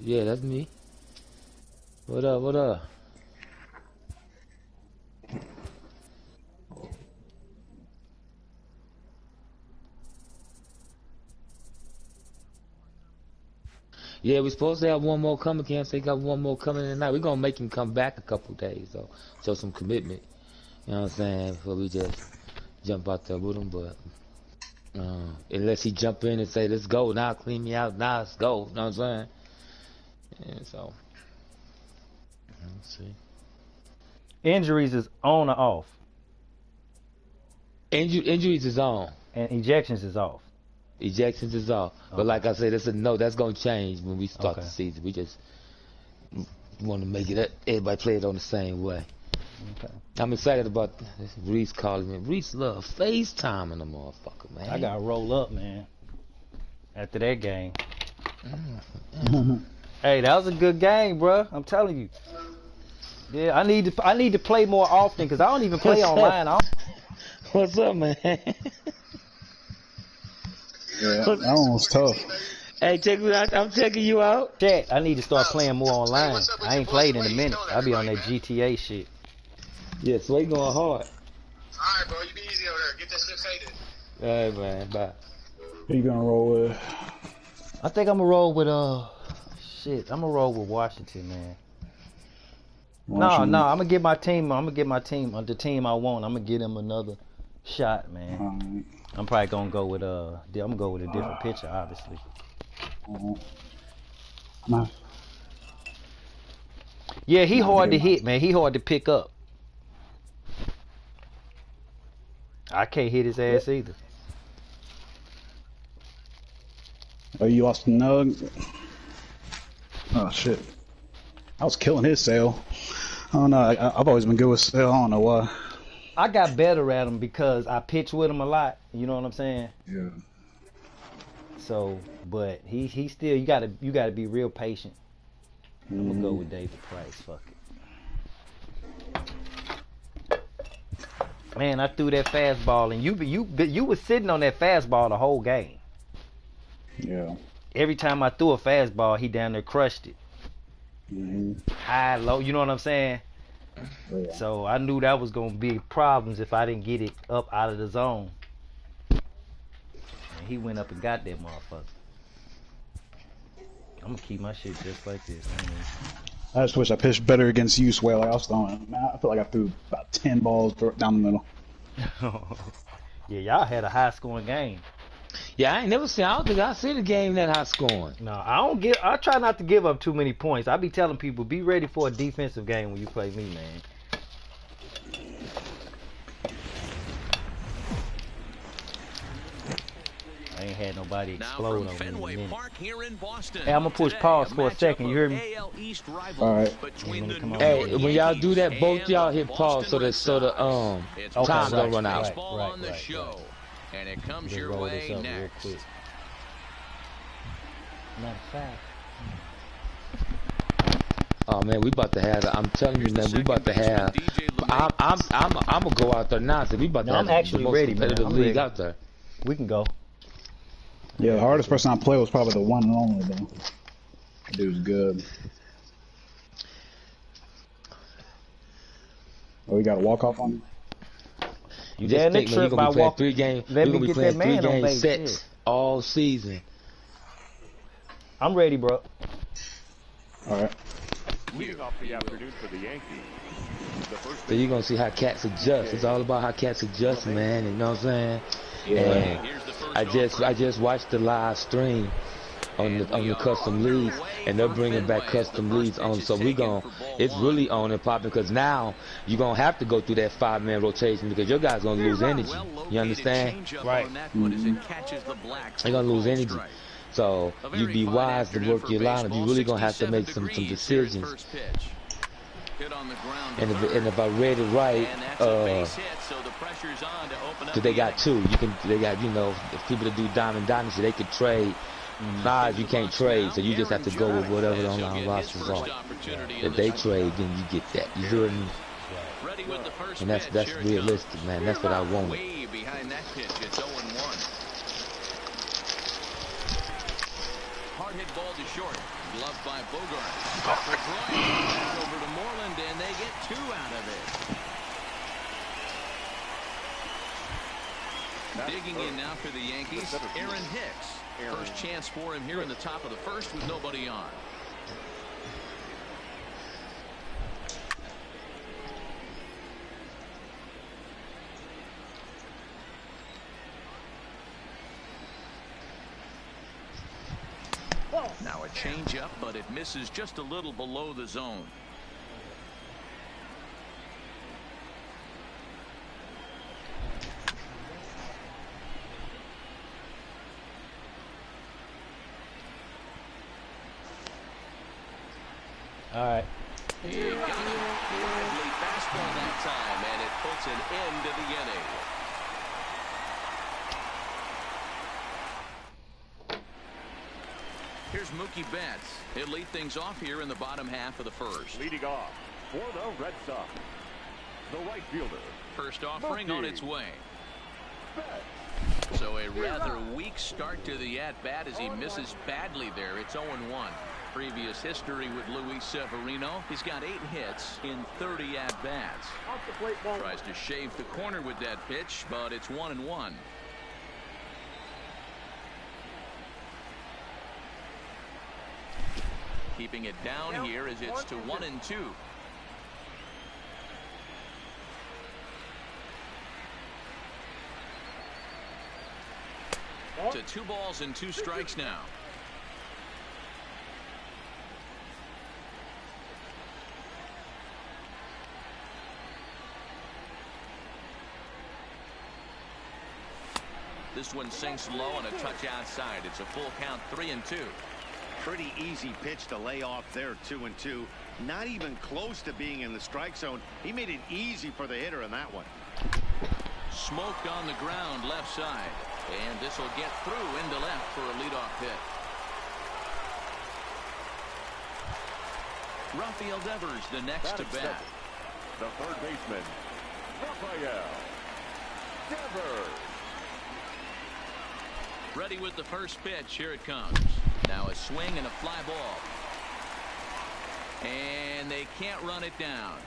Yeah, that's me. What up? What up? Yeah, we supposed to have one more coming. Can't say got one more coming tonight. We're gonna make him come back a couple days though. Show some commitment. You know what I'm saying? Before we just jump out there with him, but unless he jump in and say, "Let's go now, clean me out, now let's go." You know what I'm saying? And so, let's see. Injuries is on or off? Injuries is on. And ejections is off. Ejections is off. Okay. But like I said, that's gonna change when we start the season. We just want to make it everybody play it on the same way. Okay. I'm excited about this. Reese calling me. Reese love FaceTiming the motherfucker, man. I gotta roll up, man. After that game. Hey, that was a good game, bro. I'm telling you. Yeah, I need to play more often because I don't even play online. What's up, man? Yeah, that one was tough. Hey, check me out. I'm checking you out. Chat, I need to start playing more online. I ain't played in a minute. I'll be on that GTA shit. Yeah, Sway going hard. Alright, bro. You be easy over there. Get that shit faded. Alright, man. Bye. Who you gonna roll with? I think I'm gonna roll with, shit. I'm gonna roll with Washington, man. No, I'm gonna get my team. The team I want. I'm gonna get him another shot, man. I'm probably gonna go with I'm gonna go with a different pitcher, obviously. Yeah, he hard to hit, man. He hard to pick up. I can't hit his ass either. Oh, you lost the nug? Oh shit! I was killing his sale. I don't know. I've always been good with sale. I don't know why. I got better at him because I pitch with him a lot. You know what I'm saying? Yeah. So, but he still you gotta be real patient. I'm gonna go with David Price. Fuck it. Man, I threw that fastball and you was sitting on that fastball the whole game. Yeah. Every time I threw a fastball, he down there crushed it. High, low. You know what I'm saying? Yeah. So I knew that was gonna be problems if I didn't get it up out of the zone. And he went up and got that motherfucker. I'm gonna keep my shit just like this. I just wish I pitched better against you, Sway. Like I was throwing, man, I feel like I threw about 10 balls down the middle. Yeah, y'all had a high scoring game. Yeah, I don't think I see the game that high scoring. No, I try not to give up too many points. I be telling people, be ready for a defensive game when you play me, man. I ain't had nobody explode on me in a minute. Hey, I'm gonna push pause for a second. You hear me? Alright. Hey, when y'all do that, both y'all hit pause so the time don't run out. Right. And it comes your way next. Matter of fact. Oh man, we about to have. I'm telling you, man, we about to have. I'm gonna go out there now. So we about to have the most competitive league out there. We can go. Yeah, the hardest person I played was probably the one and only though. That dude was good. Oh, we got a walk off on him? You just think, man, you're gonna be playing 3 games. You're gonna be playing 3 game sets all season. I'm ready, bro. Alright. Leading off the afternoon for the Yankees. So you're gonna see how cats adjust. It's all about how cats adjust, man. You know what I'm saying? Yeah. And I just watched the live stream on the custom leagues, and they're bringing back custom leagues on. So it's really on and popping because now you're gonna have to go through that 5-man rotation because your guys gonna lose energy. You understand? Right. They're gonna lose energy. So you'd be wise to work your lineup. You really gonna have to make some decisions. And if I read it right, cause they got 2. They got if people that do Diamond Dynasty, they could trade. Five you can't trade, so you just have to go with whatever the online rosters are. If they trade, then you get that. You hear me? And that's realistic, man. That's what I wanted. short. Gloved by Bogart. For Bryant. Back over to Moreland, and they get 2 out of it. Digging in now for the Yankees, Aaron Hicks. First chance for him here in the top of the first with nobody on. Now a changeup, but it misses just a little below the zone. All right. He got it. Lively fastball that time, and it puts an end to the inning. Here's Mookie Betts. He'll lead things off here in the bottom half of the first. Leading off for the Red Sox, the right fielder. First offering Mookie on its way. Betts. So a rather weak start to the at-bat as he misses badly there. It's 0-1. Previous history with Luis Severino. He's got 8 hits in 30 at-bats. Tries to shave the corner with that pitch, but it's 1-1. Keeping it down here as it's to 1-2. To 2 balls and 2 strikes now. This one sinks low on a touch outside. It's a full count, 3-2. Pretty easy pitch to lay off there, 2-2. Not even close to being in the strike zone. He made it easy for the hitter in that one. Smoked on the ground left side. And this will get through into left for a leadoff hit. Rafael Devers, the next to bat. The third baseman, Rafael Devers. Ready with the first pitch. Here it comes. Now a swing and a fly ball. And they can't run it down.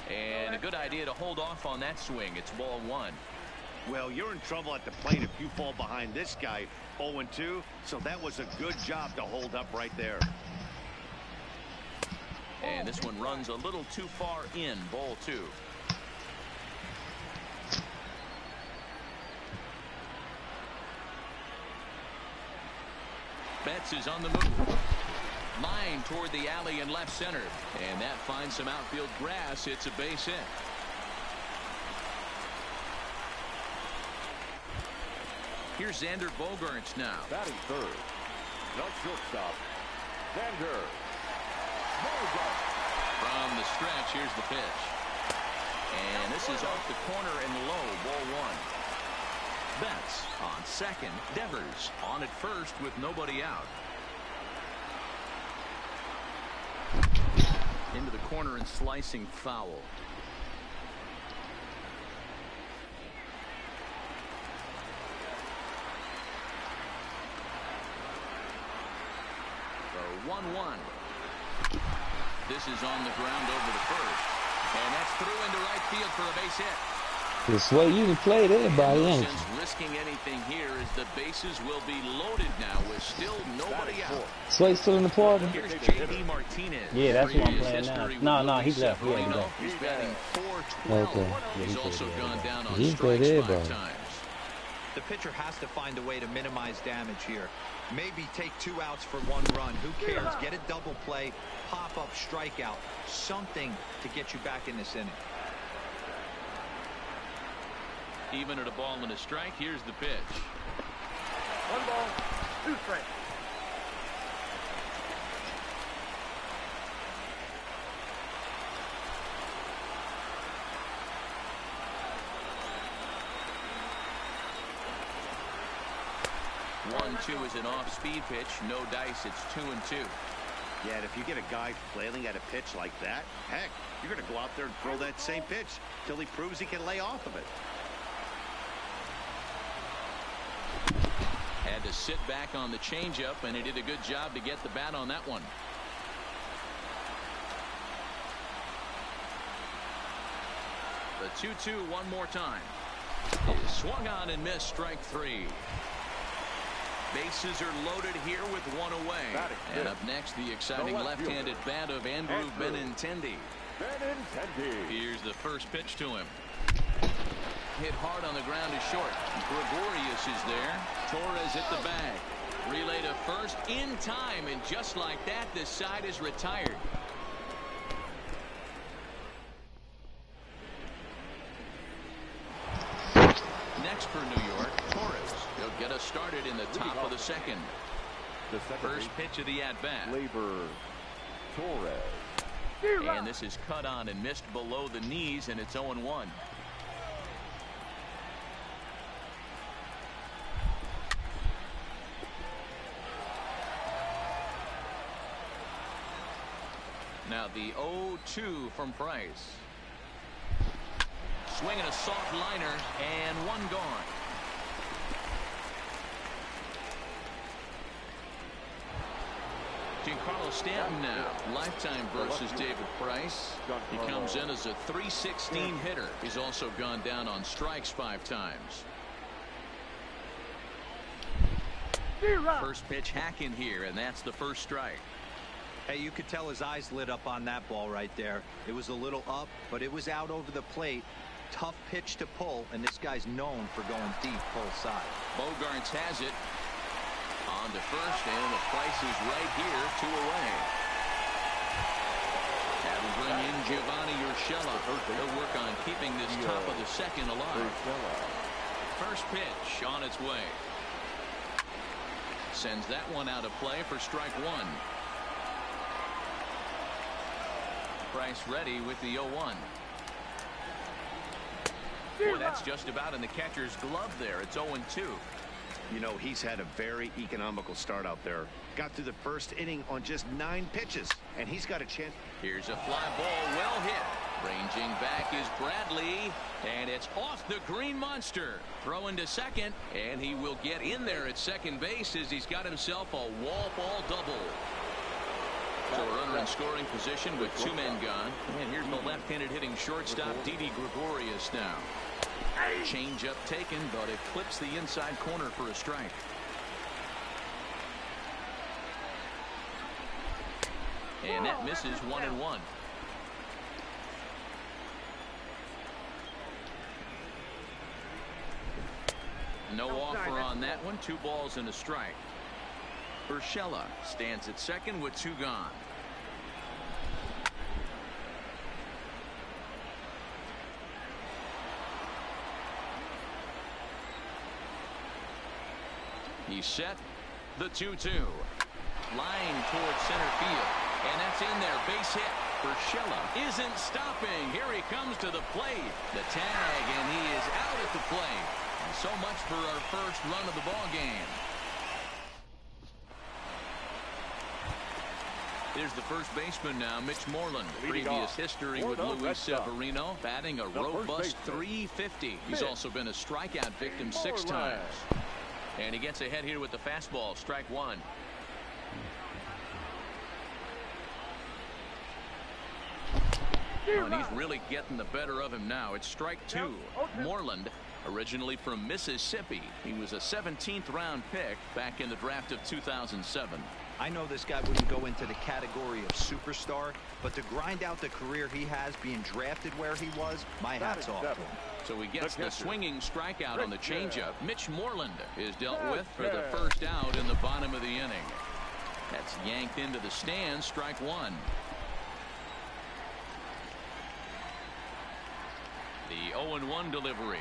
And a good idea to hold off on that swing. It's ball 1. Well, you're in trouble at the plate if you fall behind this guy, 0-2. So that was a good job to hold up right there. And this one runs a little too far in. Ball 2. Betts is on the move. Line toward the alley in left center. And that finds some outfield grass. It's a base hit. Here's Xander Bogaerts now. Batting third, the shortstop, Xander Bogaerts. From the stretch, here's the pitch. And this is off the corner and low, ball 1. Betts on second. Devers on at first with nobody out. Into the corner and slicing foul. The 1-1. This is on the ground over the first. And that's through into right field for a base hit. This way you can play everybody, No ain't sense risking anything here as the bases will be loaded now with still nobody out. Sway still in the party. Here's J.D. Martinez. Yeah, that's what I'm Previous playing history now. with No, Luis he's left. Yeah, he Severino. left. He's batting .412. Okay. Yeah, He's he also played gone there. down on He played strikes there, 5 bro. times. The pitcher has to find a way to minimize damage here. Maybe take 2 outs for 1 run. Who cares? Get a double play, pop up, strikeout, something to get you back in this inning. Even at a ball and a strike, here's the pitch. 1 ball, 2 strikes. One, 2 is an off-speed pitch. No dice. It's 2-2. Yeah, and if you get a guy flailing at a pitch like that, heck, you're going to go out there and throw that same pitch till he proves he can lay off of it. to sit back on the changeup, and he did a good job to get the bat on that one. The 2-2 one more time. Is swung on and missed, strike 3. Bases are loaded here with one away. And up next, the exciting left-handed bat of Andrew Benintendi. Here's the first pitch to him. Hit hard on the ground is short. Gregorius is there. Torres hit the bag. Relay to first in time, and just like that, this side is retired. Next for New York, Torres. He'll get us started in the top of the second. First pitch of the at-bat. Torres. And this is cut on and missed below the knees, and it's 0-1. Now the 0-2 from Price. Swinging a soft liner, and one gone. Giancarlo Stanton now. Lifetime versus David Price. He comes in as a .316 hitter. He's also gone down on strikes 5 times. First pitch hacking here, and that's the first strike. Hey, you could tell his eyes lit up on that ball right there. It was a little up, but it was out over the plate. Tough pitch to pull, and this guy's known for going deep pull side. Bogarts has it. On to first, and the Price is right here, 2 away. That'll bring in Giovanni Urshela. He'll work on keeping this top of the second alive. First pitch on its way. Sends that one out of play for strike 1. Price ready with the 0-1. Boy, that's just about in the catcher's glove there. It's 0-2. You know, he's had a very economical start out there. Got through the first inning on just 9 pitches, and he's got a chance. Here's a fly ball, well hit. Ranging back is Bradley, and it's off the green monster. Throwing to second, and he will get in there at second base as he's got himself a wall ball double. So a runner in scoring position with 2 men gone. And here's the left-handed hitting shortstop, Didi Gregorius now. Change up taken, but it clips the inside corner for a strike. And that misses 1-1. No offer on that one. 2 balls and a strike. Urshela stands at second with 2 gone. He's set. The 2-2. Line towards center field. And that's in there. Base hit. Urshela isn't stopping. Here he comes to the plate. The tag, and he is out at the plate. And so much for our first run of the ball game. There's the first baseman now, Mitch Moreland. Previous history with Luis Severino, batting a robust .350. He's also been a strikeout victim 6 times. And he gets ahead here with the fastball, strike 1. And he's really getting the better of him now. It's strike 2. Moreland, originally from Mississippi. He was a 17th round pick back in the draft of 2007. I know this guy wouldn't go into the category of superstar, but to grind out the career he has being drafted where he was, my hat's off to him. So he gets the swinging strikeout on the changeup. Mitch Moreland is dealt with for the first out in the bottom of the inning. That's yanked into the stands, strike 1. The 0-1 delivery.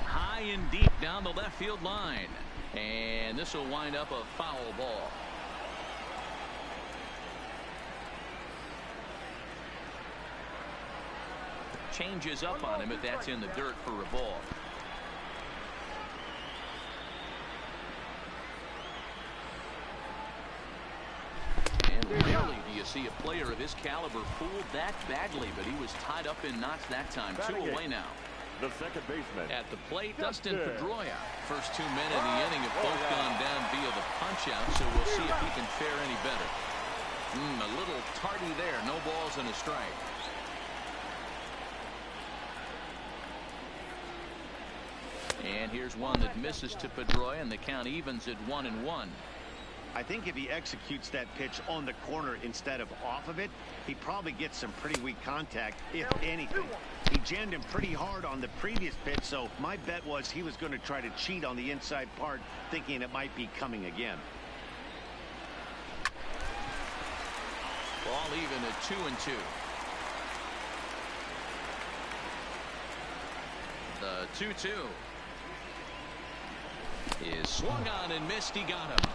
High and deep down the left field line. And this will wind up a foul ball. Changes up on him, but that's in the dirt for a ball. And rarely do you see a player of his caliber fooled that badly, but he was tied up in knots that time. 2 away now. the second baseman. At the plate, Dustin Pedroia. First 2 men in the inning have both gone down via the punch-out, so we'll see if he can fare any better. A little tardy there. No balls and a strike. And here's one that misses to Pedroia, and the count evens at 1-1. I think if he executes that pitch on the corner instead of off of it, he probably gets some pretty weak contact, if anything. He jammed him pretty hard on the previous pitch, so my bet was he was going to try to cheat on the inside part, thinking it might be coming again. Ball even at 2-2. The 2-2 is swung on and missed. He got him.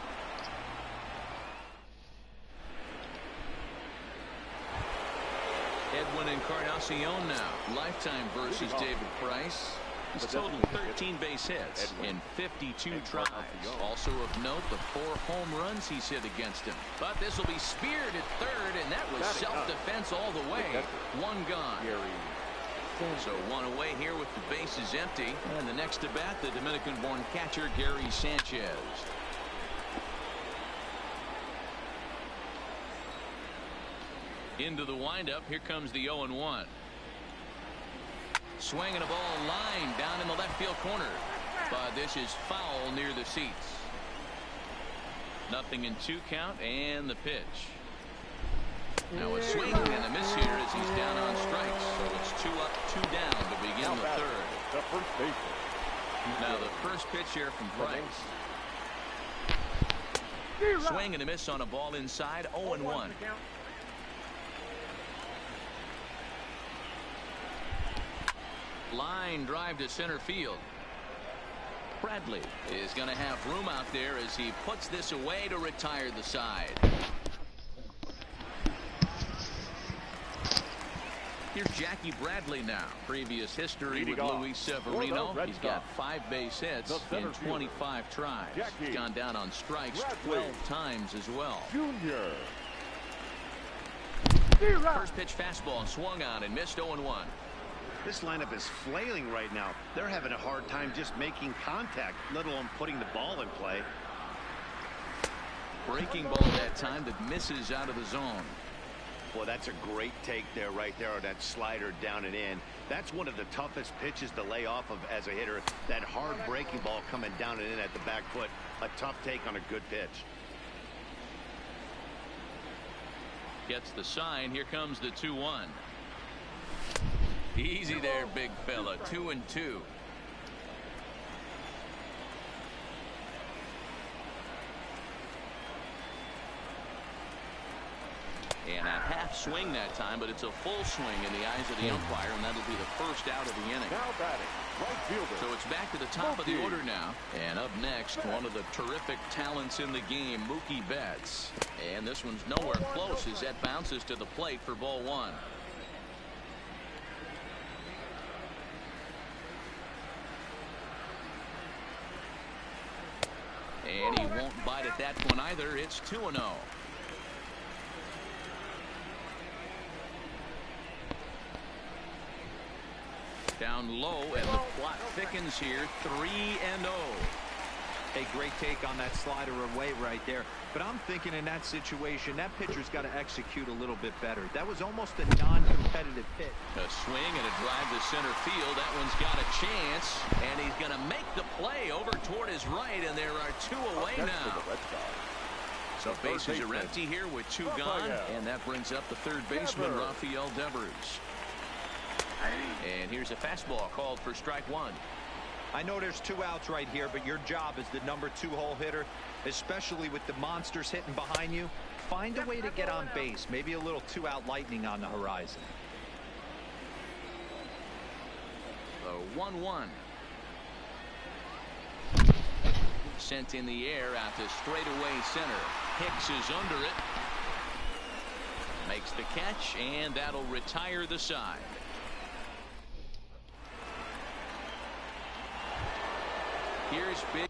Edwin Encarnacion now. Lifetime versus David Price. He's totaled 13 base hits in 52 tries. Also of note, the 4 home runs he's hit against him. But this will be speared at third, and that was self-defense all the way. 1 gone. So 1 away here with the bases empty. And the next to bat, the Dominican-born catcher, Gary Sanchez. Into the windup. Here comes the 0-1. Swinging a ball line down in the left field corner. But this is foul near the seats. 0-2 count, and the pitch. Now a swing and a miss here as he's down on strikes. So it's 2 up, 2 down to begin the third. The first baseman. Now the first pitch here from Price. Swing and a miss on a ball inside. 0-1. Line drive to center field. Bradley is going to have room out there as he puts this away to retire the side. Here's Jackie Bradley now. Previous history with Luis Severino. He's got 5 base hits in 25 tries. He's gone down on strikes 12 times as well. Junior. First pitch fastball swung on and missed. 0-1. This lineup is flailing right now. They're having a hard time just making contact, let alone putting the ball in play. Breaking ball that time that misses out of the zone. Well, that's a great take there, right there, on that slider down and in. That's one of the toughest pitches to lay off of as a hitter. That hard breaking ball coming down and in at the back foot. A tough take on a good pitch. Gets the sign. Here comes the 2-1. Easy there, big fella. 2-2. And a half swing that time, but it's a full swing in the eyes of the umpire, and that'll be the first out of the inning. Now batting, right fielder. So it's back to the top of the order now. And up next, one of the terrific talents in the game, Mookie Betts. And this one's nowhere close as that bounces to the plate for ball 1. And he won't bite at that one either. It's 2-0. Down low, and the plot thickens here. 3-0. A great take on that slider away right there. But I'm thinking in that situation, that pitcher's got to execute a little bit better. That was almost a non-competitive pitch. A swing and a drive to center field. That one's got a chance, and he's going to make the play over toward his right, and there are 2 away now. So bases are empty here with 2 gone, and that brings up the third baseman, Rafael Devers. And here's a fastball called for strike 1. I know there's 2 outs right here, but your job as the number 2 hole hitter, especially with the monsters hitting behind you, find a way to get on base. Maybe a little 2-out lightning on the horizon. The 1-1. Sent in the air out to straightaway center. Hicks is under it. Makes the catch, and that'll retire the side. Here's big.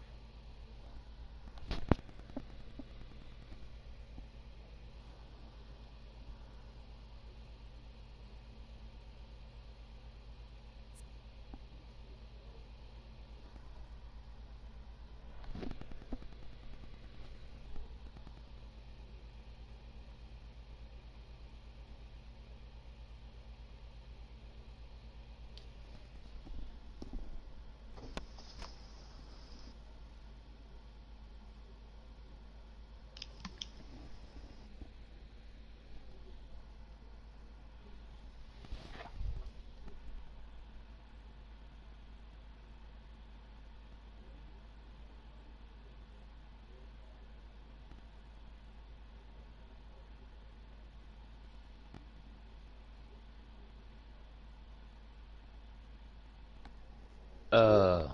You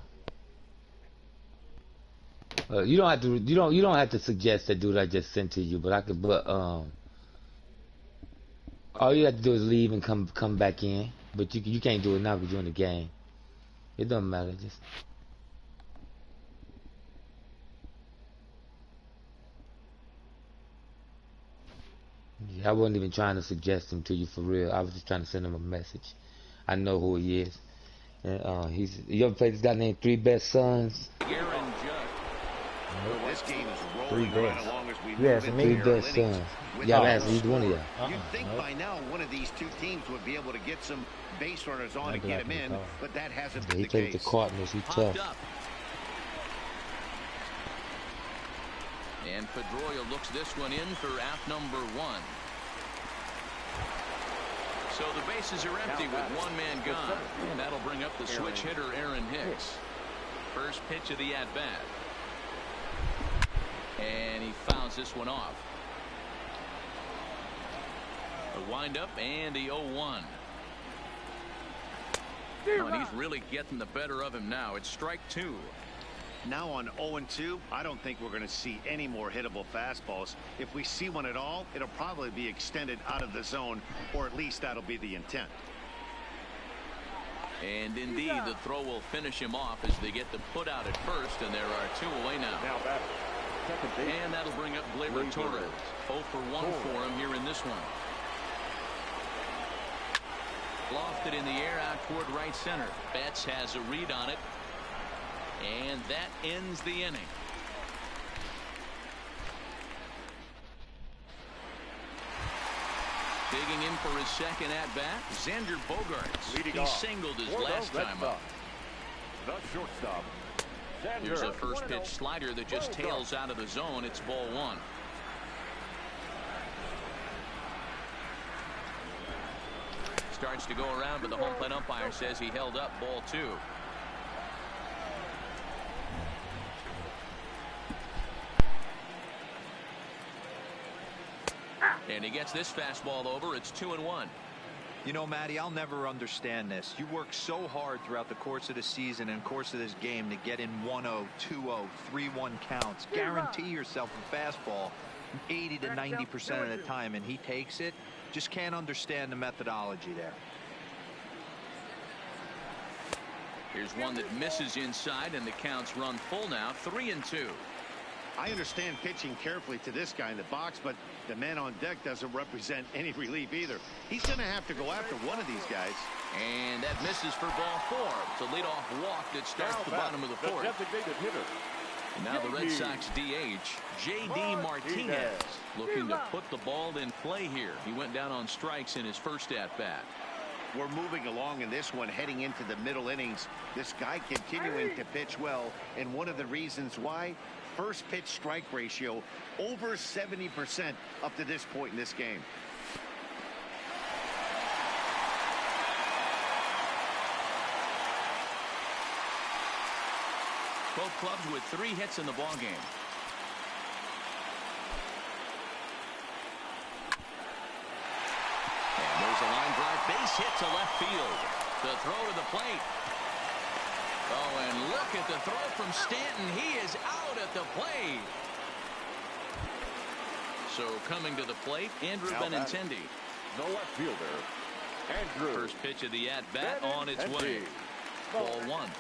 don't have to. You don't have to suggest that dude I just sent to you. But I could. But all you have to do is leave and come back in. But you can't do it now because you're in the game. It doesn't matter. Just. Yeah, I wasn't even trying to suggest him to you for real. I was just trying to send him a message. I know who he is. And you ever played this guy named 3 Best Sons? This game is rolling right along as we move into 3 Best Sons. Yeah, I've asked each one of y'all. You'd think by now one of these two teams would be able to get some base runners on and get him in, but that hasn't been the case. He played with the Cardinals. He's tough. And Pedroia looks this one in for out number 1. So the bases are empty with one man gone. And that'll bring up the switch hitter, Aaron Hicks. First pitch of the at-bat. And he fouls this one off. A windup and the 0-1. Oh, and he's really getting the better of him now. It's strike 2. Now on 0-2, I don't think we're going to see any more hittable fastballs. If we see one at all, it'll probably be extended out of the zone, or at least that'll be the intent. And indeed, the throw will finish him off as they get the put out at first, and there are 2 away now. And that'll bring up Gleyber Torres. 0 for 1 for him here in this one. Lofted in the air out toward right center. Betts has a read on it. And that ends the inning. Digging in for his second at-bat, Xander Bogaerts. He singled his last time up. The shortstop. Here's a first pitch slider that just tails out of the zone. It's ball 1. Starts to go around, but the home plate umpire says he held up ball 2. And he gets this fastball over. It's 2-1. You know, Matty, I'll never understand this. You work so hard throughout the course of the season and course of this game to get in 1-0, 2-0, 3-1 counts. Guarantee yourself a fastball 80 to 90% of the time, and he takes it. Just can't understand the methodology there. Here's one that misses inside, and the count's run full now. 3-2. I understand pitching carefully to this guy in the box, but the man on deck doesn't represent any relief either. He's going to have to go after one of these guys. And that misses for ball 4. It's a leadoff walk that starts the bottom of the 4th. Now the Red Sox DH, J.D. Martinez, looking to put the ball in play here. He went down on strikes in his first at-bat. We're moving along in this one, heading into the middle innings. This guy continuing to pitch well, and one of the reasons why, first pitch strike ratio over 70% up to this point in this game. Both clubs with 3 hits in the ballgame. And there's a line drive, base hit to left field. The throw to the plate. Oh, and look at the throw from Stanton. He is out at the plate. So coming to the plate, Andrew Benintendi. The left fielder, Andrew. First pitch of the at-bat on its way. Ball 1.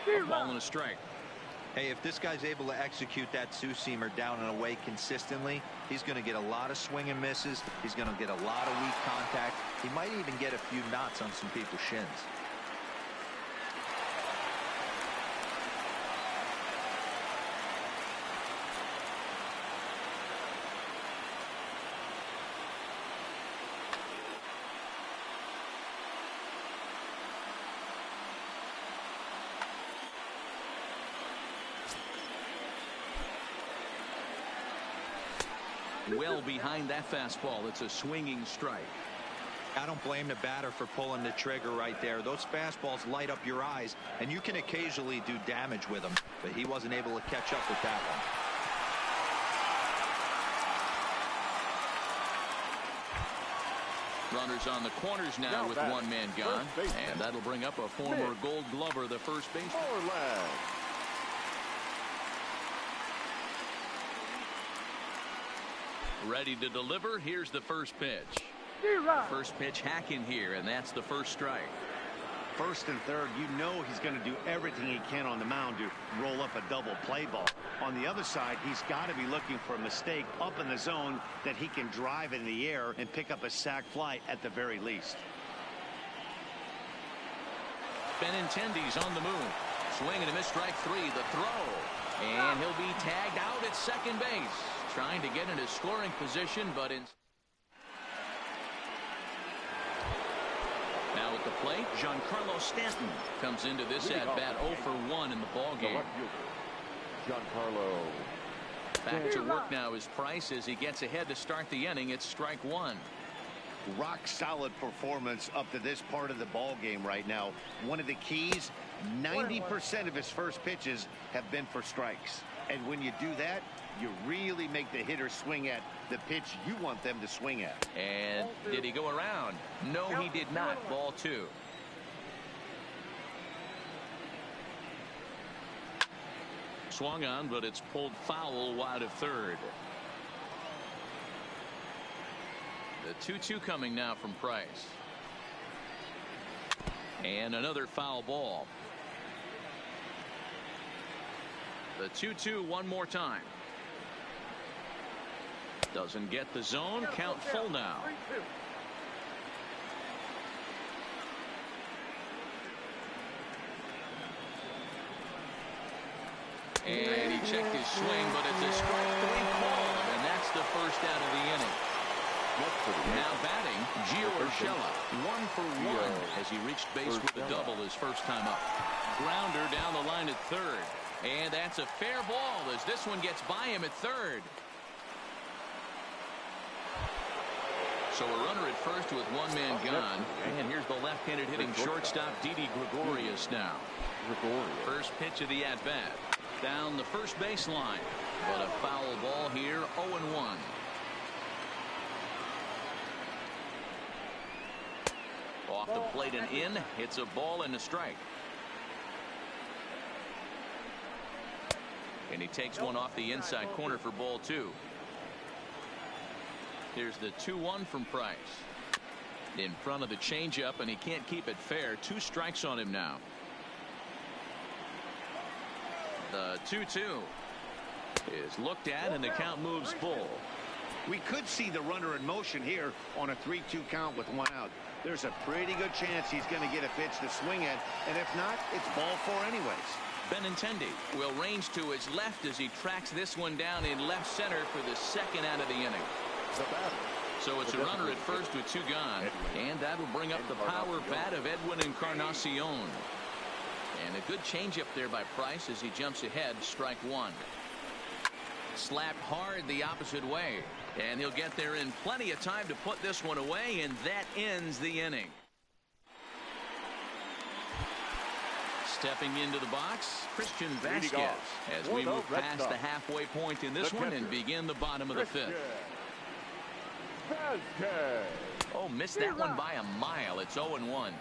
A ball and a strike. Hey, if this guy's able to execute that two-seamer down and away consistently, he's going to get a lot of swing and misses. He's going to get a lot of weak contact. He might even get a few knots on some people's shins. Well behind that fastball. It's a swinging strike. I don't blame the batter for pulling the trigger right there. Those fastballs light up your eyes, and you can occasionally do damage with them, but he wasn't able to catch up with that one. Runners on the corners now with one man gone. And that'll bring up a former Gold Glover, the first baseman. Ready to deliver. Here's the first pitch. First pitch hacking here, and that's the first strike. First and third, you know he's going to do everything he can on the mound to roll up a double play ball. On the other side, he's got to be looking for a mistake up in the zone that he can drive in the air and pick up a sac fly at the very least. Benintendi's on the move. Swing and a miss, strike three. The throw. And he'll be tagged out at second base. Trying to get into scoring position, but in... Now at the plate, Giancarlo Stanton comes into this at-bat 0 for 1 in the ballgame. Giancarlo. Back to work now is Price as he gets ahead to start the inning. It's strike one. Rock solid performance up to this part of the ball game right now. One of the keys, 90% of his first pitches have been for strikes. And when you do that, you really make the hitter swing at the pitch you want them to swing at. And did he go around? No, he did not. Ball two. Swung on, but it's pulled foul wide of third. The 2-2 coming now from Price. And another foul ball. The 2-2 one more time. Doesn't get the zone. Count full now. And he checked his swing, but it's a strike three call, and that's the first out of the inning. Now batting, Gio Urshela, 1 for 1 as he reached base with a double his first time up. Grounder down the line at third, and that's a fair ball as this one gets by him at third. So a runner at first with one man gone, and here's the left-handed hitting shortstop Didi Gregorius now. First pitch of the at-bat. Down the first baseline, but a foul ball here, 0-1. Off the plate and in, hits a ball and a strike. And he takes one off the inside corner for ball two. Here's the 2-1 from Price. In front of the changeup, and he can't keep it fair. 2 strikes on him now. The 2-2 is looked at, and the count moves full. We could see the runner in motion here on a 3-2 count with 1 out. There's a pretty good chance he's going to get a pitch to swing at, and if not, it's ball 4 anyways. Benintendi will range to his left as he tracks this one down in left center for the second out of the inning. So it's a runner at first with 2 gone, and that'll bring up the power bat of Edwin Encarnacion. And a good changeup there by Price as he jumps ahead, strike 1. Slapped hard the opposite way, and he'll get there in plenty of time to put this one away, and that ends the inning. Stepping into the box, Christian Vasquez as we move past the halfway point in this one and begin the bottom of the 5th. Oh, missed that one by a mile. It's 0-1.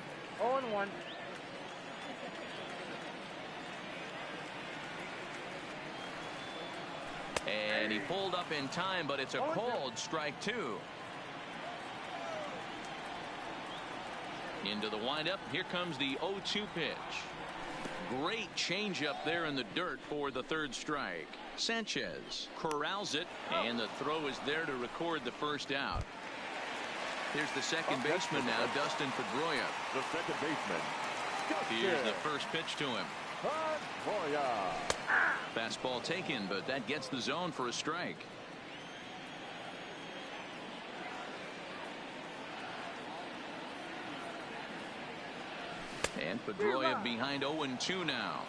0-1. And he pulled up in time, but it's a called strike 2. Into the windup. Here comes the 0-2 pitch. Great changeup there in the dirt for the 3rd strike. Sanchez corrals it, and the throw is there to record the first out. Here's the second baseman now, Dustin Pedroia. The second baseman. Here's the first pitch to him. Fastball taken, but that gets the zone for a strike. And Pedroia behind 0-2 now.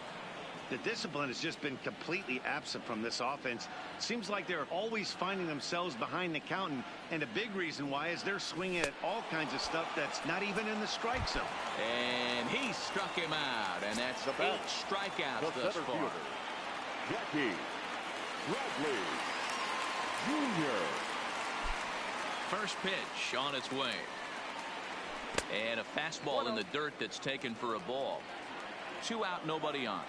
The discipline has just been completely absent from this offense. Seems like they're always finding themselves behind the count, and a big reason why is they're swinging at all kinds of stuff that's not even in the strike zone. And he struck him out, and that's 8 strikeouts thus far. Jackie Bradley Jr. First pitch on its way. And a fastball in the dirt that's taken for a ball. 2 out, nobody on.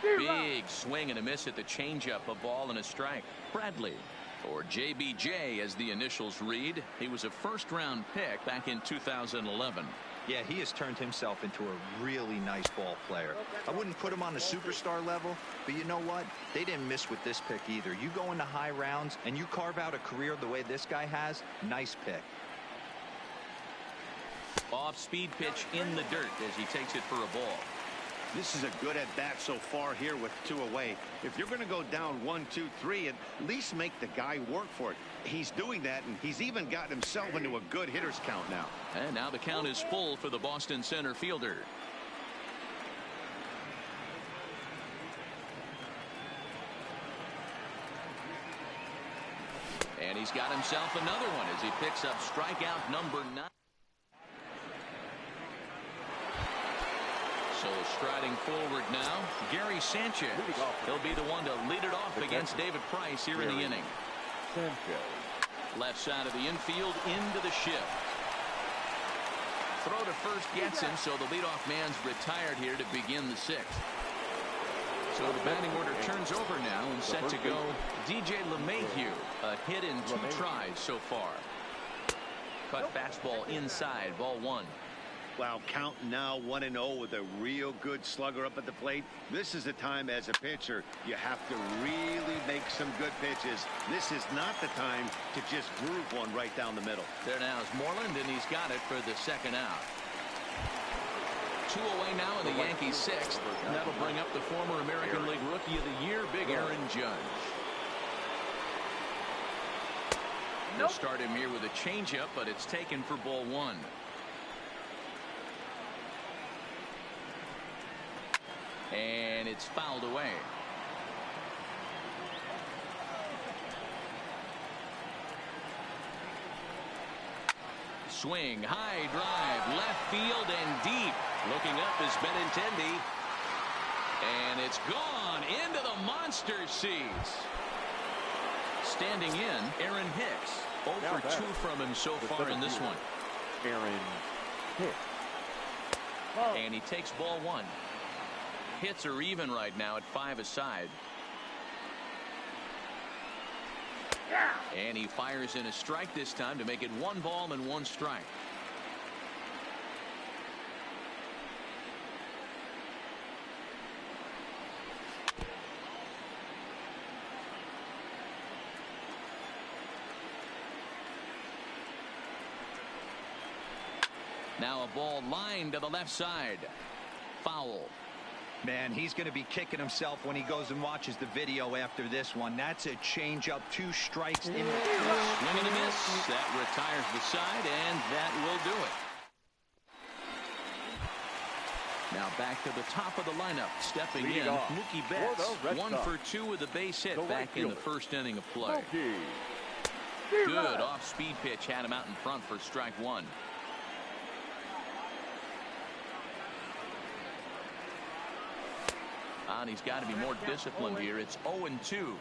Big swing and a miss at the changeup. A ball and a strike. Bradley, or JBJ as the initials read. He was a first-round pick back in 2011. Yeah, he has turned himself into a really nice ball player. I wouldn't put him on a superstar level, but you know what? They didn't miss with this pick either. You go into high rounds and you carve out a career the way this guy has, nice pick. Off-speed pitch in the dirt as he takes it for a ball. This is a good at-bat so far here with 2 away. If you're going to go down 1, 2, 3, at least make the guy work for it. He's doing that, and he's even gotten himself into a good hitter's count now. And now the count is full for the Boston center fielder. And he's got himself another one as he picks up strikeout number 9. So striding forward now, Gary Sanchez. He'll be the one to lead it off against David Price here in the inning. Left side of the infield into the shift. Throw to first gets him, so the leadoff man's retired here to begin the 6th. So the batting order turns over now and set to go DJ LeMahieu. A hit in 2 tries so far. Cut fastball inside, ball 1. Wow, count now 1-0 with a real good slugger up at the plate. This is the time as a pitcher you have to really make some good pitches. This is not the time to just groove one right down the middle. There now is Moreland, and he's got it for the 2nd out. 2 away now in the Yankees 6th, and that'll bring up the former American League Rookie of the Year, Big Aaron Judge. They'll start him here with a changeup, but it's taken for ball 1. And it's fouled away. Swing, high drive, left field and deep. Looking up is Benintendi. And it's gone into the monster seats. Standing in, Aaron Hicks. 0 for 2 from him so far in this one. Aaron Hicks. And he takes ball 1. Hits are even right now at 5 aside. And he fires in a strike this time to make it 1 ball and 1 strike. Now a ball lined to the left side. Foul. Man, he's going to be kicking himself when he goes and watches the video after this one. That's a changeup, 2 strikes in the Swing and a miss. That retires the side, and that will do it. Now back to the top of the lineup. Stepping in, Mookie Betts. 1 for 2 with a base hit back in the 1st inning of play. Good off-speed pitch had him out in front for strike 1. And he's got to be more disciplined here. It's 0-2.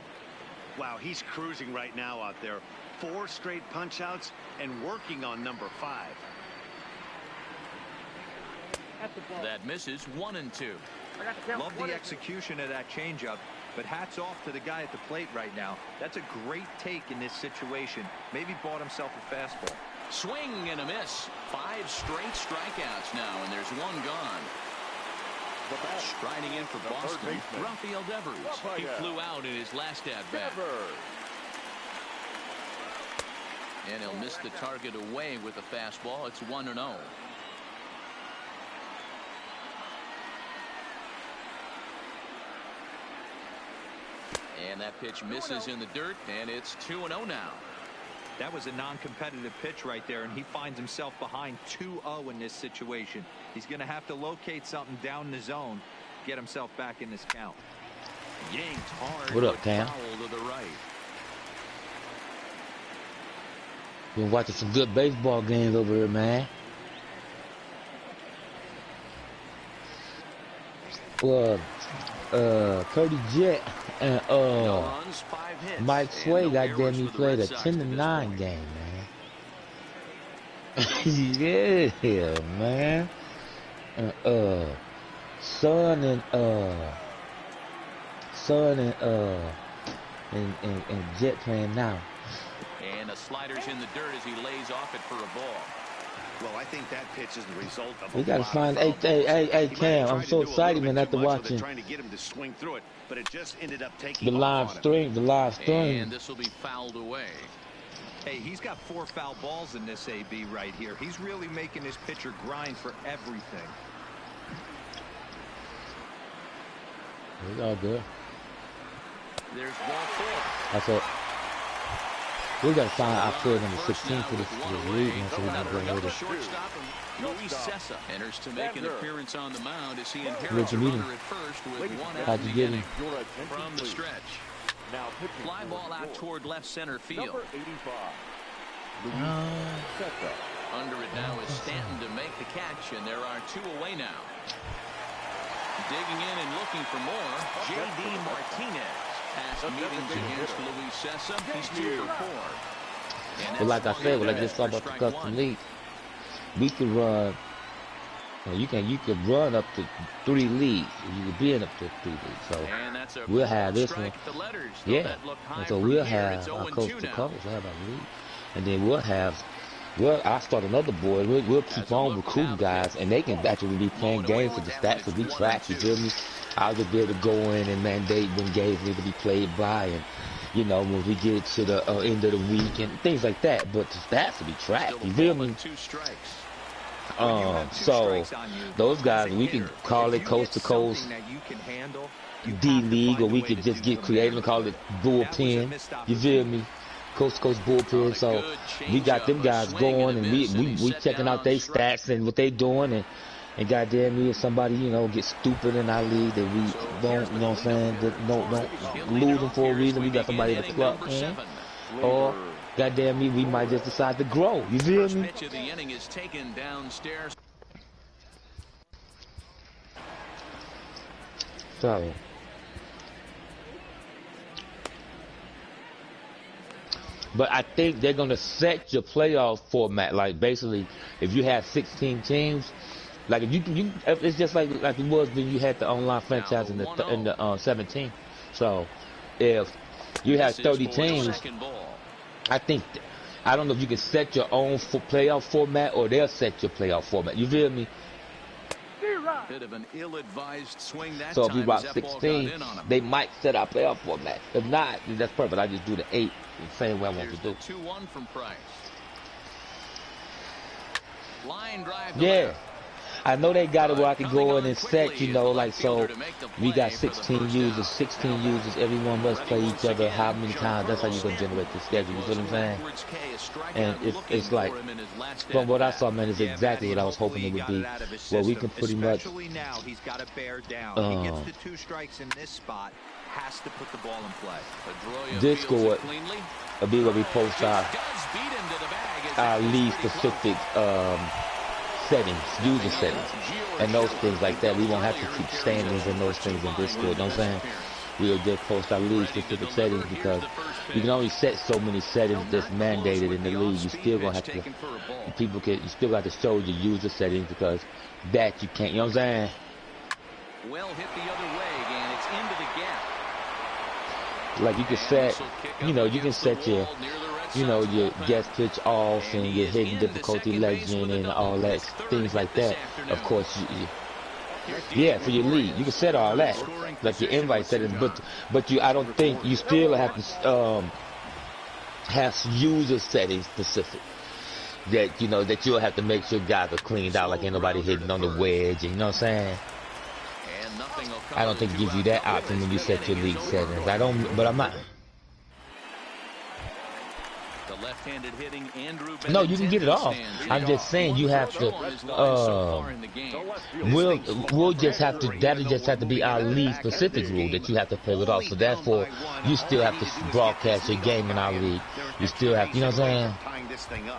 Wow, he's cruising right now out there. 4 straight punch outs and working on number 5. That misses 1-2. Love the execution of that changeup, but hats off to the guy at the plate right now. That's a great take in this situation. Maybe bought himself a fastball. Swing and a miss. 5 straight strikeouts now, and there's 1 gone. Striding in for Boston, Rafael Devers. He flew out in his last at-bat. And he'll miss the target away with a fastball. It's 1-0. And that pitch misses in the dirt, and it's 2-0 now. That was a non-competitive pitch right there, and he finds himself behind 2-0 in this situation. He's going to have to locate something down the zone, get himself back in this count. Yanked hard. What up, Cam? Foul to the right. Been watching some good baseball games over here, man. Well, Cody Jet and No runs, 5 hits, Mike and Sway, no goddamn, errors he for the played a Red Sox 10 to at this 9 point. game, man. Yeah, man. Son and Jet playing now. And a slider's in the dirt as he lays off it for a ball. Well, I think that pitch is the result of We a gotta lot find. of foul Hey, balls. hey, He might have Cam! I'm tried to so do a excited, little man, bit after too much with it, watching trying to get him to swing through it, but it just ended up the taking live off on him. stream. The live stream. And this will be fouled away. Hey, he's got 4 foul balls in this AB right here. He's really making his pitcher grind for everything. It's all good. There's ball 4. That's it. We gotta find our field number 16 for this league, man, so we can go with it. Shortstop Luis Sessa enters to make an appearance on the mound as he Where'd inherits a you meet runner him? at first with 1 out How'd in you the get inning. him? Your attention, From the please. stretch. Now pitching Fly for ball the out Brewers. toward left center field. Number 85. Luis Sessa. Under it now is Stanton to make the catch, and there are 2 away now. Digging in and looking for more, J.D. Martinez. Past meetings against Luis Sessa, he's 2 for 4. And But like I that's said, one when I just saw for about the strike custom 1. league, we could run. You could run up to 3 leagues. You could be in up to 3 leagues. So And that's a we'll have this one. strike at the letters. Yeah. That look high And so from we'll here. have It's our 0-2 coach to now. cover. So we'll have our league, and then we'll have. Well, I'll start another board. We'll keep on recruiting guys, and they can actually be playing games for the stats that we track. You feel me? I'll just be able to go in and mandate when games need to be played by, and you know when we get to the end of the week and things like that. But the stats will be tracked. You feel me? 2 strikes. So those guys, we can call it coast to coast D League, or we could just get creative and call it bullpen. You feel me? Coast to coast bullpen. So we got them guys going, and we checking out their stats and what they doing, and goddamn me, if somebody, you know, gets stupid in our league that we don't, you know what I'm saying, that don't lose them for a reason, we got somebody to club in, or goddamn me, we might just decide to grow. You feel First me? pitch of the inning is taken downstairs. So but I think they're gonna set your playoff format. Like basically, if you have 16 teams, like if you it's just like it was when you had the online franchise in the 17. So if you have 30 teams, I don't know if you can set your own playoff format or they'll set your playoff format. You feel me? Bit of an ill-advised swing that So if time we as rock that ball got 16, in on him. they might set our playoff format. If not, then that's perfect. I just do the 8 the same way I want to do. 2-1 from Price. Line drive. Yeah. I know they got it where I can go in and set, you know, like, so we got 16 users, everyone must play each other how many times. That's how you're going to generate the schedule, you feel what I'm saying? And it's like, from what I saw, man, it's exactly what I was hoping it would be. Well, we can pretty much, now he's got to bear down. He gets the 2 strikes in this spot, has to put the ball in play. Discord will be where we post our league specific settings, user settings, and those things like that. We won't have to keep standings and those things in Discord, you know what I'm saying? We'll just post our league specific settings because you can only set so many settings that's mandated in the league. You still gonna have to, you still got to show your user settings because that you can't, you know what I'm saying? Well hit the other way again. It's into the gap. Like you can set, you know, you can set your, you know, your guest pitch off and your hidden difficulty legend and all that, things like that. Of course, yeah, for your league, you can set all that, like your invite settings. But I don't think you still have to have user settings specific. That you know that you'll have to make sure guys are cleaned out, like ain't nobody hitting on the wedge, and you know what I'm saying. I don't think it gives you that option when you set your league settings. But I'm not. Left-handed hitting Andrew No, you can get it off. I'm just saying you have to. We'll just have to. That'll just have to be our league specific rule that you have to play it off. So therefore, you still have to broadcast your game in our league. You still have, you know what I'm saying?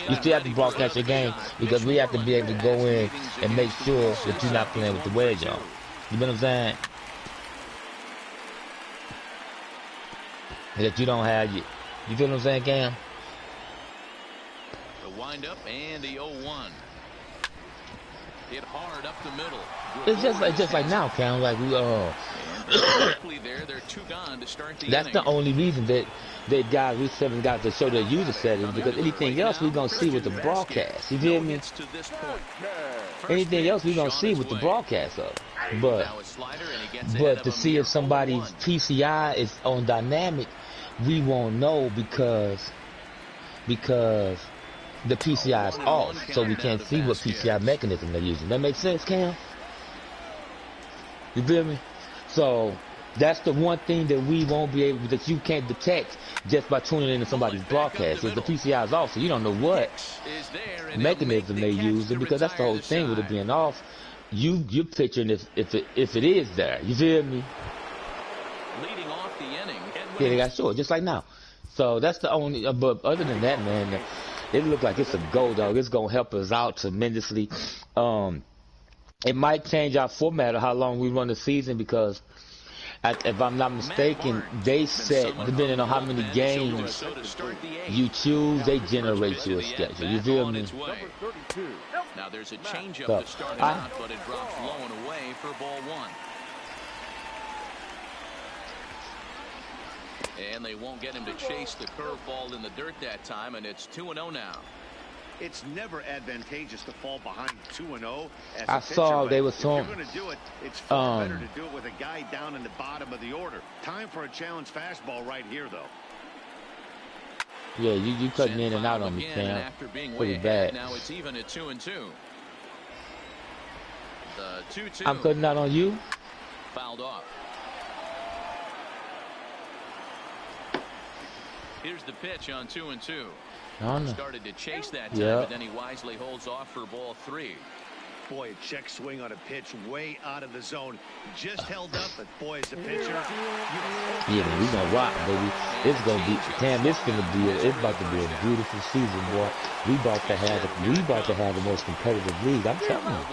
You still have to broadcast your game because we have to be able to go in and make sure that you're not playing with the wedge on. You know what I'm saying? That you don't have yet. You feel what I'm saying, Cam? The windup and the 0-1. Hit hard up the middle. It's just like now, Cam. Like we They're 2 gone to start the that's inning. the only reason that guys we 7 got to show their user settings, because anything else we gonna see with the broadcast. You feel me? Anything else we gonna see with the broadcast of. But to see if somebody's PCI is on dynamic, we won't know because the PCI is off, so we can't see what PCI mechanism they're using. That makes sense, Cam? You feel me? So that's the one thing that we won't be able, that you can't detect just by tuning into somebody's broadcast. If the PCI is off, so you don't know what mechanism they use, and because that's the whole thing with it being off. You're picturing if it is there. You feel me? Leading off the inning. Yeah, they got short, just like now. So that's the only. But other than that, man, it look like it's a go, dog. It's gonna help us out tremendously. It might change our format of how long we run the season, because if I'm not mistaken, they set, depending on how many games you choose, they generate you a schedule. You feel me? Now there's a change up to start out, but it drops low and away for ball 1. And they won't get him to chase the curveball in the dirt that time, and it's 2-0 now. It's never advantageous to fall behind 2-0. I saw they were talking. If you're going to do it, it's far better to do it with a guy down in the bottom of the order. Time for a challenge fastball right here, though. Yeah, you cutting in and out on me, Cam. Pretty bad. Now it's even at 2-2. The 2-2. I'm cutting out on you. Fouled off. Here's the pitch on 2-2. Started to chase that time, but then he wisely holds off for ball 3. Boy, a check swing on a pitch way out of the zone. Just held up, but boy, as a pitcher. Yeah, man, we gonna rock, baby. It's gonna be, Cam, it's about to be a beautiful season, boy. We about to have the most competitive league, I'm telling you.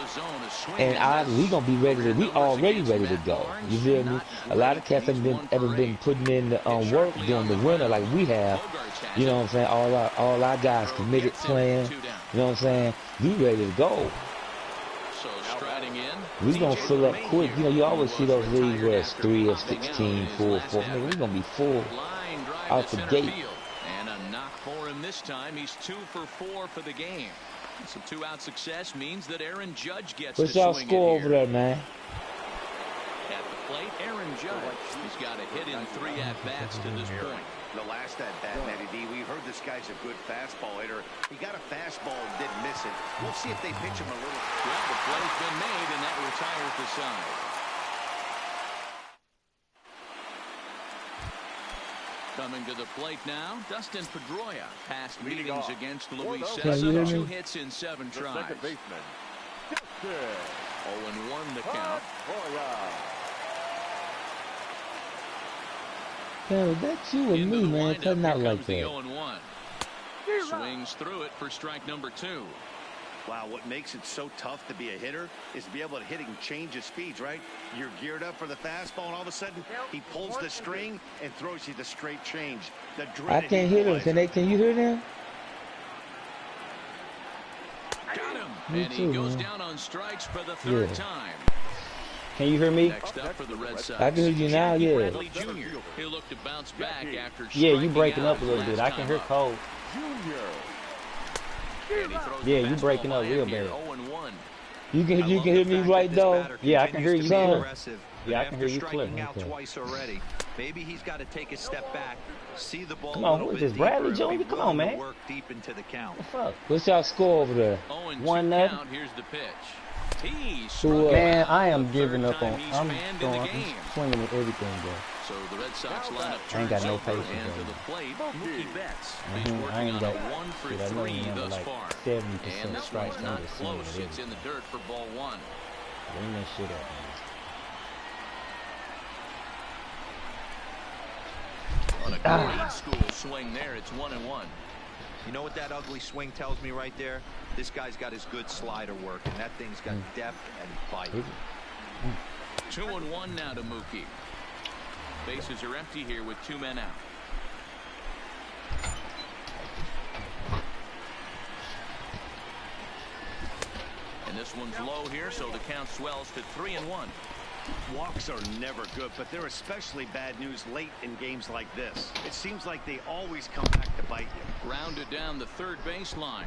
And we gonna be ready we already ready to go. You feel me? A lot of cats haven't been putting in the work during the winter like we have. You know what I'm saying? All our guys committed playing. You know what I'm saying? We ready to go. So striding in, we gonna fill up quick. You know, you always see those leagues where it's 3 of 16, 4 of 4. Nigga, we gonna be full out the gate. And a knock for him this time. He's 2 for 4 for the game. Some 2-out success means that Aaron Judge gets What's to y'all swing score it over there, man? At the plate, Aaron Judge. He's got a hit in 3 at-bats to this point. The last at-bat, Matty D, we heard this guy's a good fastball hitter. He got a fastball and didn't miss it. We'll see if they pitch him a little. Well, the play's been made, and that retires the side. Coming to the plate now, Dustin Pedroia. Past meetings against Luis Cessa, 2 hits in 7 tries. 0-1 the count. Yo, that's you and me, man. Cutting out like that. 0-1. Swings through it for strike number 2. Wow, what makes it so tough to be a hitter is to be able to hit and change his speeds, right? You're geared up for the fastball, and all of a sudden, he pulls the string and throws you the straight change. I can't hear them. Can you hear them? Got him. Me and too, he goes man. down on strikes for the 3rd time. Can you hear me? Next up for the Red Sox, I can hear you now, yeah. Bradley Jr. He'll look to bounce back after Yeah, you striking breaking out up a little bit. I can hear last Cole. Yeah, you breaking up real bad. 0-1. You can hear me right though. Yeah, I can hear you, son. Yeah, I can hear you After clear. striking out Okay. twice already, maybe he's got to take a step back, see the ball Come a on, little who is bit this, Bradley deeper, Jr.? be Come on, willing to man. work deep into the count. Fuck. What's y'all score over there? 0-2 1-0. count. Here's the pitch. He So, Man, I am the giving third up on. time he's I'm fanned in the game. swinging at everything, bro. So the Red Sox lineup I ain't got turns no over, patience, and to bro. the plate, Mookie Betts. He's I working ain't on got. a 1 for Shit, I know 3 you remember thus like far. 70% And this strikes one's not under close. swinging. It's in the dirt for ball 1. Bring that shit up, On a grade school swing there, it's 1-1. You know what that ugly swing tells me right there? This guy's got his good slider work, and that thing's got depth and bite. 2-1 now to Mookie. Bases are empty here with 2 men out. And this one's low here, so the count swells to 3-1. Walks are never good, but they're especially bad news late in games like this. It seems like they always come back to bite you. Grounded down the third baseline.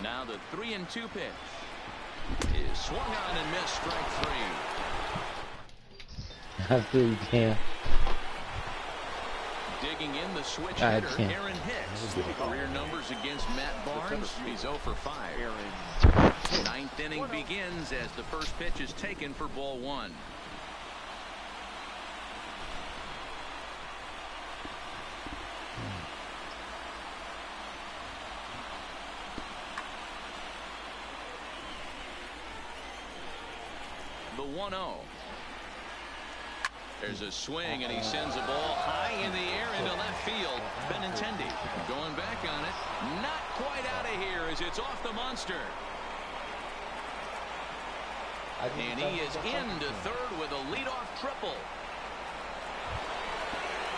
Now the 3-2 pitch is swung on and missed. Strike 3. I feel you can. Digging in the switch hitter, Aaron Hicks. Career numbers against Matt Barnes. He's 0 for 5. Ninth inning begins as the first pitch is taken for ball 1. The 1-0. There's a swing, and he sends a ball high in the air into left field. Benintendi going back on it. Not quite out of here as it's off the monster. And he is into third with a leadoff triple.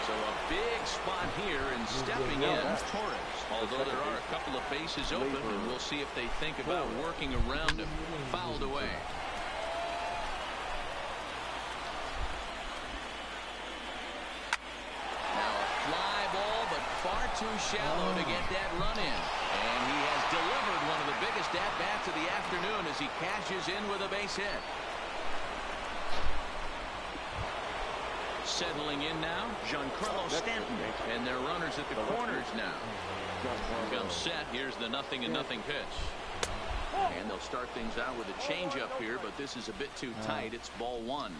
So a big spot here, and stepping in, Torres. Although there are a couple of bases open, and we'll see if they think about working around him. Fouled away. Too shallow to get that run in. And he has delivered one of the biggest at-bats of the afternoon as he cashes in with a base hit. Settling in now, Giancarlo Stanton. And their runners at the corners now. Comes set. Here's the 0-0 pitch. And they'll start things out with a changeup here, but this is a bit too tight. It's ball 1.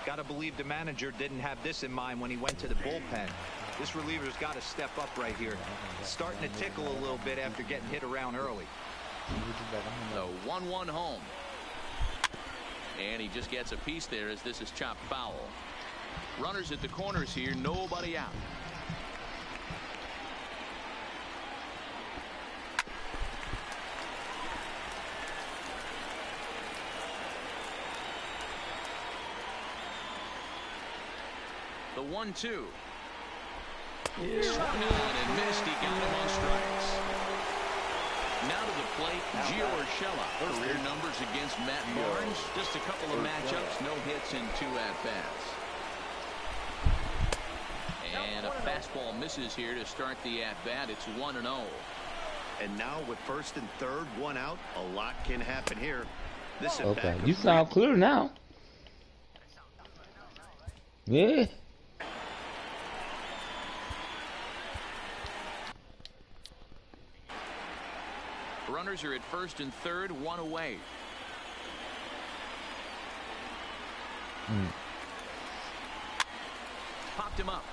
Gotta believe the manager didn't have this in mind when he went to the bullpen. This reliever's got to step up right here. Starting to tickle a little bit after getting hit around early. The 1-1 home. And he just gets a piece there as this is chopped foul. Runners at the corners here, nobody out. The 1-2. Swung on and missed. He got him on strikes. Now to the plate, Gio Urshela. Career numbers against Matt Barnes. Just a couple of matchups, no hits in 2 at-bats. And a fastball misses here to start the at-bat. It's 1-0. And now with first and third, 1 out, a lot can happen here. This is okay, you sound clear now. Yeah. Runners are at first and third, 1 away. Popped him up.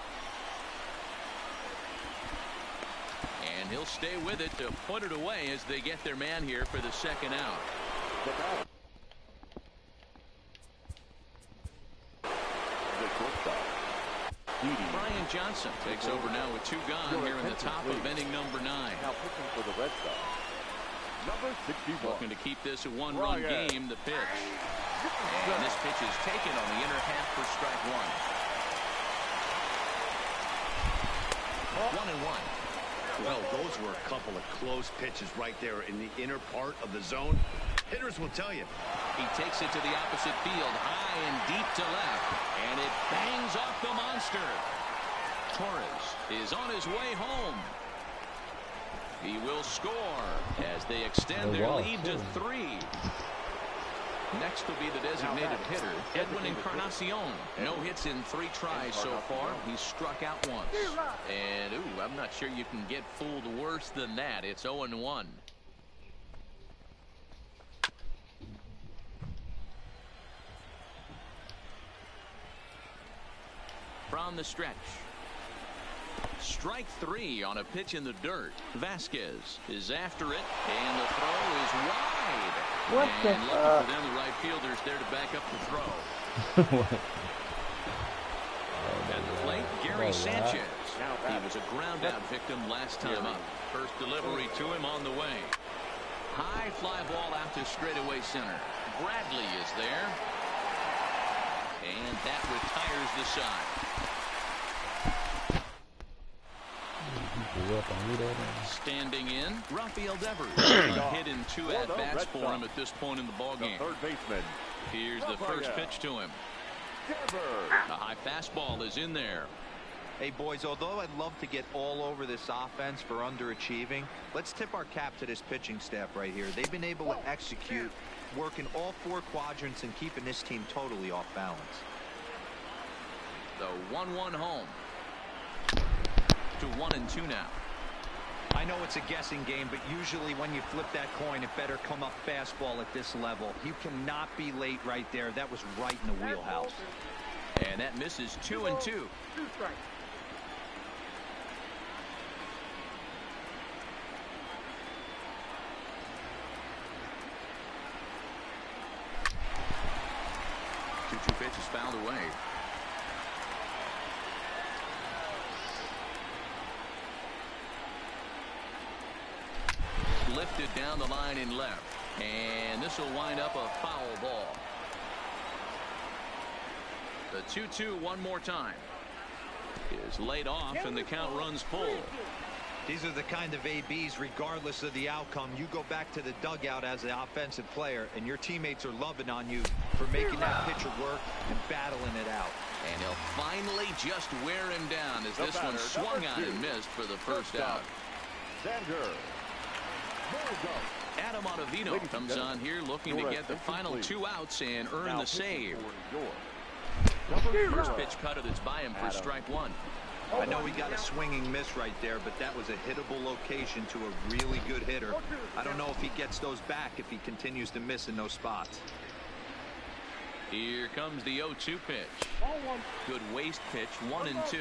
And he'll stay with it to put it away as they get their man here for the second out. Brian Johnson takes over now with 2 gone here in the top of inning number 9. Now pitching for the Red Sox, number 61. Looking to keep this a 1-run game. The pitch. And this pitch is taken on the inner half for strike 1. 1-1. Well, those were a couple of close pitches right there in the inner part of the zone. Hitters will tell you. He takes it to the opposite field, high and deep to left, and it bangs off the monster. Torres is on his way home. He will score as they extend their lead to 3. Next will be the designated hitter, Edwin Encarnacion. No hits in 3 tries so far. He's struck out once. And, ooh, I'm not sure you can get fooled worse than that. It's 0-1. From the stretch. Strike 3 on a pitch in the dirt. Vasquez is after it, and the throw is wide. What the and lucky for them, the right fielder's there to back up the throw. At the plate, Gary Sanchez. He was a ground out victim last time up. First delivery to him on the way. High fly ball out to straightaway center. Bradley is there. And that retires the side. Standing in, Rafael Devers. A hit in 2 at-bats for him at this point in the ballgame. Third baseman. Here's the first pitch to him. A high fastball is in there. Hey, boys, although I'd love to get all over this offense for underachieving, let's tip our cap to this pitching staff right here. They've been able to execute, working all 4 quadrants and keeping this team totally off balance. The 1-1 home. To 1-2 now. I know it's a guessing game, but usually when you flip that coin, it better come up fastball at this level. You cannot be late right there. That was right in the wheelhouse. And that misses 2-2. 2 strikes. Two pitches fouled away. Lifted down the line in left. And this will wind up a foul ball. The 2-2 one more time. Is laid off and the count runs full. These are the kind of ABs, regardless of the outcome. You go back to the dugout as the offensive player, and your teammates are loving on you for making that pitcher work and battling it out. And he'll finally just wear him down as this one swung on and missed for the first out. Adam Ottavino comes on here looking to get the final 2 outs and earn the save. First pitch cutter that's by him for strike 1. I know he got a swinging miss right there, but that was a hittable location to a really good hitter. I don't know if he gets those back if he continues to miss in those spots. Here comes the 0-2 pitch. Good waste pitch, 1-2.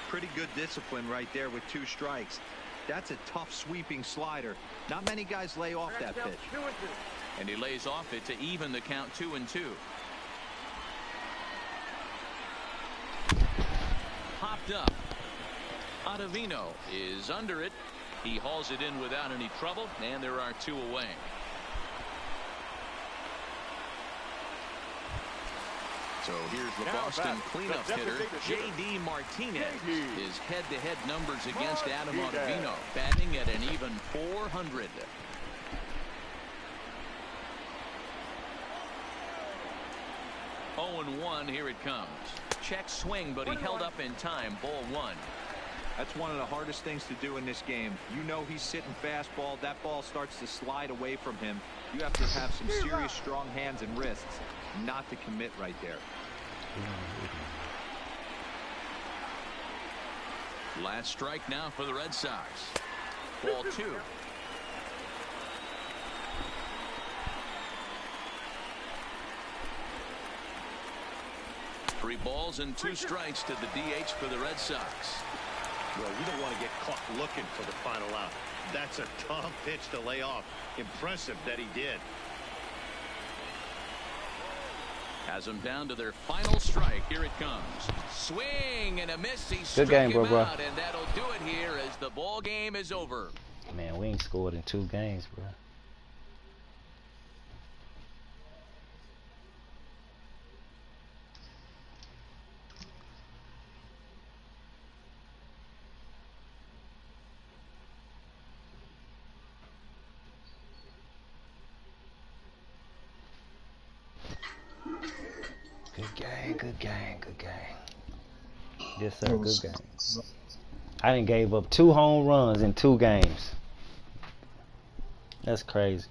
Pretty good discipline right there with 2 strikes. That's a tough sweeping slider. Not many guys lay off that pitch. And he lays off it to even the count 2-2. Popped up. Ottavino is under it. He hauls it in without any trouble, and there are 2 away. So here's the Boston cleanup hitter, J.D. Martinez. His head-to-head numbers against Adam Ottavino, batting at an even .400. Oh, 0-1, here it comes. Check swing, but he held up in time. Ball 1. That's one of the hardest things to do in this game. You know he's sitting fastball. That ball starts to slide away from him. You have to have some serious strong hands and wrists not to commit right there. Last strike now for the Red Sox. Ball 2. Three balls and 2 strikes to the DH for the Red Sox. Well, you don't want to get caught looking for the final out. That's a tough pitch to lay off. Impressive that he did. Has them down to their final strike. Here it comes. Swing and a miss. He Good game, struck him bro. out, and that'll do it here as the ball game is over. Man, we ain't scored in 2 games, bro. Good game. Yes, sir, good game. I done gave up 2 home runs in 2 games. That's crazy.